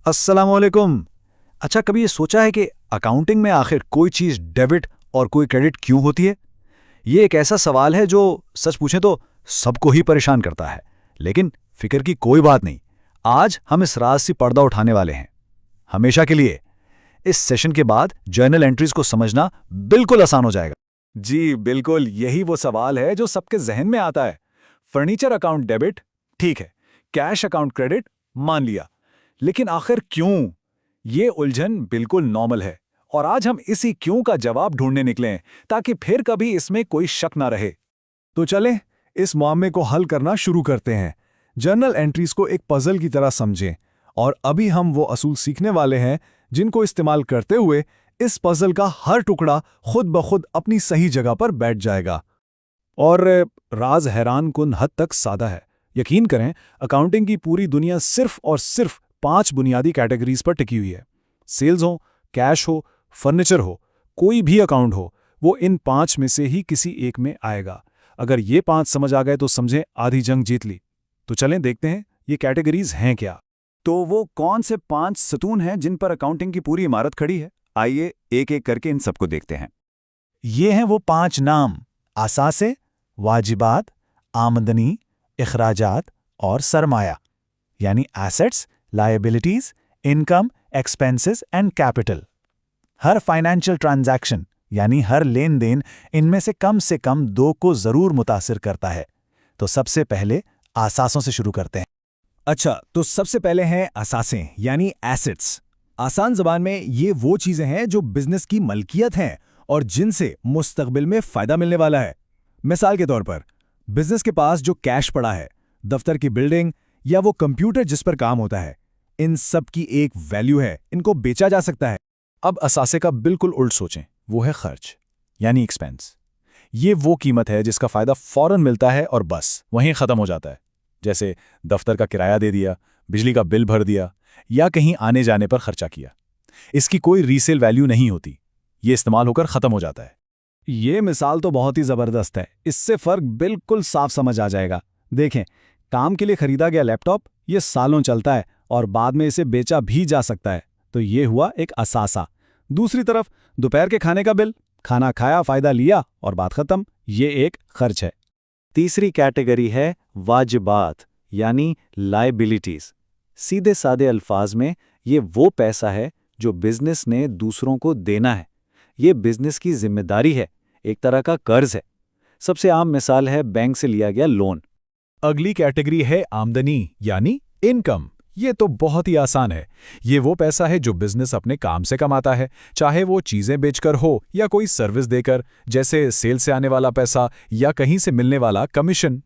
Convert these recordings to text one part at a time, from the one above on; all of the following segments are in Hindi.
अस्सलामुअलैकुम। अच्छा, कभी ये सोचा है कि अकाउंटिंग में आखिर कोई चीज़ डेबिट और कोई क्रेडिट क्यों होती है? ये एक ऐसा सवाल है जो सच पूछें तो सबको ही परेशान करता है। लेकिन फिक्र की कोई बात नहीं। आज हम इस राज से पर्दा उठाने वाले हैं, हमेशा के लिए। इस सेशन के बाद जर्नल एंट्रीज को समझना बिल्कुल आसान हो जाएगा। जी बिल्कुल, यही वो सवाल है जो सबके जहन में आता है। फर्नीचर अकाउंट डेबिट, ठीक है। कैश अकाउंट क्रेडिट, मान लिया। लेकिन आखिर क्यों? ये उलझन बिल्कुल नॉर्मल है और आज हम इसी क्यों का जवाब ढूंढने निकले हैं, ताकि फिर कभी इसमें कोई शक ना रहे। तो चलें इस मामले को हल करना शुरू करते हैं। जर्नल एंट्रीज को एक पजल की तरह समझें और अभी हम वो असूल सीखने वाले हैं जिनको इस्तेमाल करते हुए इस पजल का हर टुकड़ा खुद ब खुद अपनी सही जगह पर बैठ जाएगा। और राज हैरान कुन हद तक सादा है। यकीन करें, अकाउंटिंग की पूरी दुनिया सिर्फ और सिर्फ 5 बुनियादी कैटेगरीज पर टिकी हुई है। सेल्स हो, कैश हो, फर्नीचर हो, कोई भी अकाउंट हो, वो इन 5 में से ही किसी एक में आएगा। अगर ये 5 समझ आ गए तो समझें आधी जंग जीत ली। तो चलें देखते हैं ये कैटेगरीज हैं क्या। तो वो कौन से 5 सतून हैं जिन पर अकाउंटिंग की पूरी इमारत खड़ी है? आइए एक एक करके इन सबको देखते हैं। ये हैं वो 5 नाम: असासे, वाजिबात, आमदनी, इखराजात और सरमाया, यानी assets, liabilities, income, expenses and capital. Her financial transaction यानी हर लेन देन इनमें से कम 2 को जरूर मुतासिर करता है। तो सबसे पहले आसासों से शुरू करते हैं। अच्छा, तो सबसे पहले हैं असासें यानी एसेट्स। आसान ज़बान में ये वो चीज़ें हैं जो बिजनेस की मलकियत हैं और जिनसे मुस्तकबिल में फ़ायदा मिलने वाला है। मिसाल के तौर पर, बिजनेस के पास जो कैश पड़ा है, दफ्तर की बिल्डिंग या वो कंप्यूटर जिस पर काम होता है, इन सब की एक वैल्यू है, इनको बेचा जा सकता है। अब असासे का बिल्कुल उल्ट सोचें, वो है खर्च यानी एक्सपेंस। ये वो कीमत है जिसका फ़ायदा फ़ौरन मिलता है और बस वहीं ख़त्म हो जाता है। जैसे दफ्तर का किराया दे दिया, बिजली का बिल भर दिया या कहीं आने जाने पर खर्चा किया। इसकी कोई रीसेल वैल्यू नहीं होती, ये इस्तेमाल होकर ख़त्म हो जाता है। ये मिसाल तो बहुत ही ज़बरदस्त है। इससे फ़र्क बिल्कुल साफ समझ आ जाएगा। देखें, काम के लिए खरीदा गया लैपटॉप ये सालों चलता है और बाद में इसे बेचा भी जा सकता है, तो ये हुआ एक असासा। दूसरी तरफ दोपहर के खाने का बिल, खाना खाया, फ़ायदा लिया और बात ख़त्म, ये एक खर्च है। तीसरी कैटेगरी है वाजिबात यानी लायबिलिटीज़। सीधे सादे अल्फाज में ये वो पैसा है जो बिजनेस ने दूसरों को देना है। ये बिजनेस की जिम्मेदारी है, एक तरह का कर्ज है। सबसे आम मिसाल है बैंक से लिया गया लोन। अगली कैटेगरी है आमदनी यानी इनकम। ये तो बहुत ही आसान है। ये वो पैसा है जो बिजनेस अपने काम से कमाता है, चाहे वो चीज़ें बेचकर हो या कोई सर्विस देकर, जैसे सेल से आने वाला पैसा या कहीं से मिलने वाला कमीशन।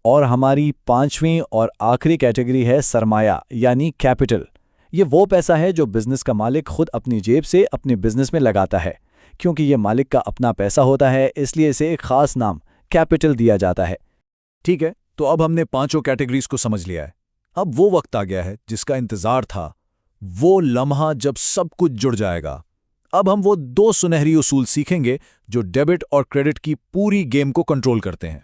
और हमारी 5वीं और आखिरी कैटेगरी है सरमाया यानी कैपिटल। ये वो पैसा है जो बिजनेस का मालिक खुद अपनी जेब से अपने बिजनेस में लगाता है। क्योंकि ये मालिक का अपना पैसा होता है, इसलिए इसे एक खास नाम कैपिटल दिया जाता है। ठीक है, तो अब हमने 5 कैटेगरीज को समझ लिया है। अब वो वक्त आ गया है जिसका इंतजार था, वो लम्हा जब सब कुछ जुड़ जाएगा। अब हम वो 2 सुनहरी उसूल सीखेंगे जो डेबिट और क्रेडिट की पूरी गेम को कंट्रोल करते हैं।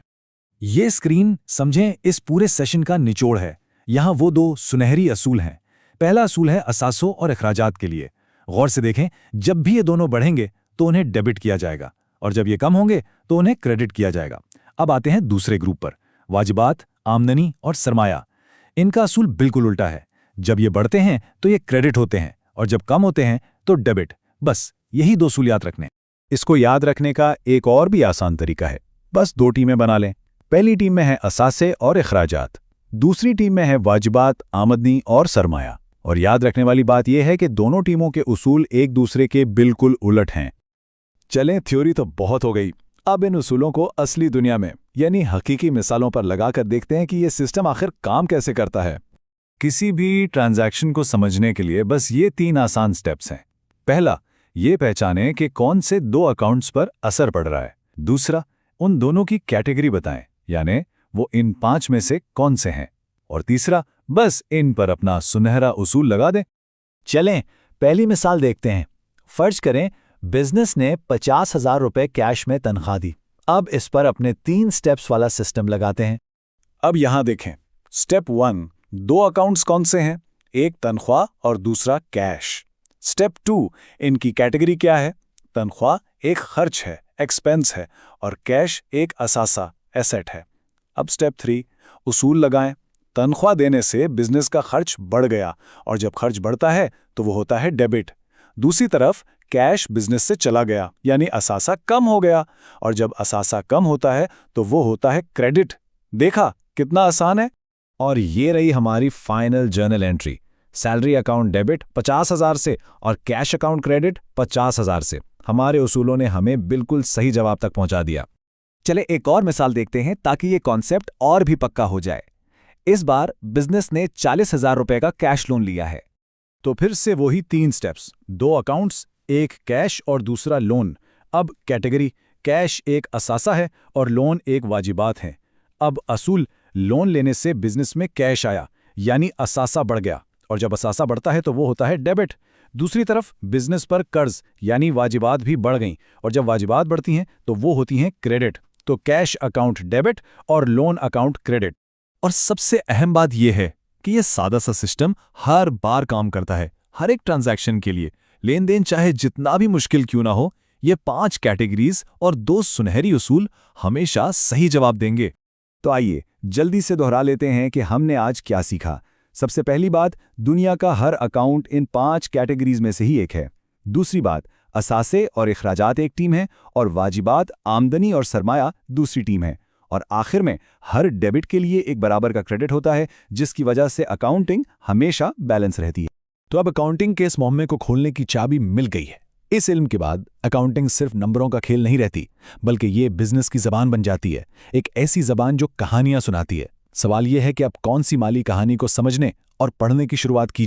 ये स्क्रीन समझें इस पूरे सेशन का निचोड़ है। यहाँ वो 2 सुनहरी असूल हैं। पहला असूल है असासों और अखराजात के लिए। गौर से देखें, जब भी ये दोनों बढ़ेंगे तो उन्हें डेबिट किया जाएगा और जब ये कम होंगे तो उन्हें क्रेडिट किया जाएगा। अब आते हैं दूसरे ग्रुप पर, वाजिबात, आमदनी और सरमाया। इनका असूल बिल्कुल उल्टा है। जब ये बढ़ते हैं तो ये क्रेडिट होते हैं और जब कम होते हैं तो डेबिट। बस यही 2 असूल याद रखने। इसको याद रखने का एक और भी आसान तरीका है, बस 2 टीमें बना लें। पहली टीम में है असासे और इखराजात, दूसरी टीम में है वाजिबात, आमदनी और सरमाया। और याद रखने वाली बात यह है कि दोनों टीमों के उसूल एक दूसरे के बिल्कुल उलट हैं। चलें, थ्योरी तो बहुत हो गई। अब इन उसूलों को असली दुनिया में यानी हकीकी मिसालों पर लगाकर देखते हैं कि ये सिस्टम आखिर काम कैसे करता है। किसी भी ट्रांजैक्शन को समझने के लिए बस ये 3 आसान स्टेप्स हैं। पहला, ये पहचानें कि कौन से 2 अकाउंट्स पर असर पड़ रहा है। दूसरा, उन दोनों की कैटेगरी बताएं, यानी वो इन 5 में से कौन से हैं। और तीसरा, बस इन पर अपना सुनहरा उसूल लगा दें। चलें पहली मिसाल देखते हैं। फर्ज करें बिजनेस ने 50,000 रुपए कैश में तनख्वाह दी। अब इस पर अपने 3 स्टेप्स वाला सिस्टम लगाते हैं। अब यहां देखें, स्टेप 1, 2 अकाउंट्स कौन से हैं? एक तनख्वाह और दूसरा कैश। स्टेप 2, इनकी कैटेगरी क्या है? तनख्वाह एक खर्च है, एक्सपेंस है, और कैश एक असासा, एसेट है। अब स्टेप 3, उसूल लगाएं। तनख्वाह देने से बिजनेस का खर्च बढ़ गया, और जब खर्च बढ़ता है तो वो होता है डेबिट। दूसरी तरफ कैश बिजनेस से चला गया, यानी असासा कम हो गया, और जब असासा कम होता है तो वो होता है क्रेडिट। देखा कितना आसान है? और ये रही हमारी final journal entry. Salary account debit 50,000 से और कैश अकाउंट क्रेडिट 50,000 से। हमारे उसूलों ने हमें बिल्कुल सही जवाब तक पहुंचा दिया। चले एक और मिसाल देखते हैं ताकि ये कॉन्सेप्ट और भी पक्का हो जाए। इस बार बिजनेस ने 40,000 रुपए का कैश लोन लिया है। तो फिर से वही 3 स्टेप्स, 2 अकाउंट्स, एक कैश और दूसरा लोन। अब कैटेगरी, कैश एक असासा है और लोन एक वाजिबात है। अब असूल, लोन लेने से बिजनेस में कैश आया, यानी असासा बढ़ गया, और जब असासा बढ़ता है तो वो होता है डेबिट। दूसरी तरफ बिजनेस पर कर्ज यानी वाजिबात भी बढ़ गईं, और जब वाजिबात बढ़ती हैं तो वो होती हैं क्रेडिट। तो कैश अकाउंट डेबिट और लोन अकाउंट क्रेडिट। और सबसे अहम बात यह है कि यह सादा सा सिस्टम हर बार काम करता है, हर एक ट्रांजैक्शन के लिए। लेन देन चाहे जितना भी मुश्किल क्यों ना हो, ये 5 कैटेगरीज और 2 सुनहरी उसूल हमेशा सही जवाब देंगे। तो आइए जल्दी से दोहरा लेते हैं कि हमने आज क्या सीखा। सबसे पहली बात, दुनिया का हर अकाउंट इन 5 कैटेगरीज में से ही एक है। दूसरी बात, असासे और इखराजात एक टीम है और वाजिबात, आमदनी और सरमाया दूसरी टीम है। और आखिर में हर डेबिट के लिए एक बराबर का क्रेडिट होता है, जिसकी वजह से अकाउंटिंग हमेशा बैलेंस रहती है। तो अब अकाउंटिंग के इस मोहम्मे को खोलने की चाबी मिल गई है। इस इल्म के बाद अकाउंटिंग सिर्फ नंबरों का खेल नहीं रहती, बल्कि ये बिजनेस की जबान बन जाती है, एक ऐसी जबान जो कहानियां सुनाती है। सवाल यह है कि अब कौन सी माली कहानी को समझने और पढ़ने की शुरुआत की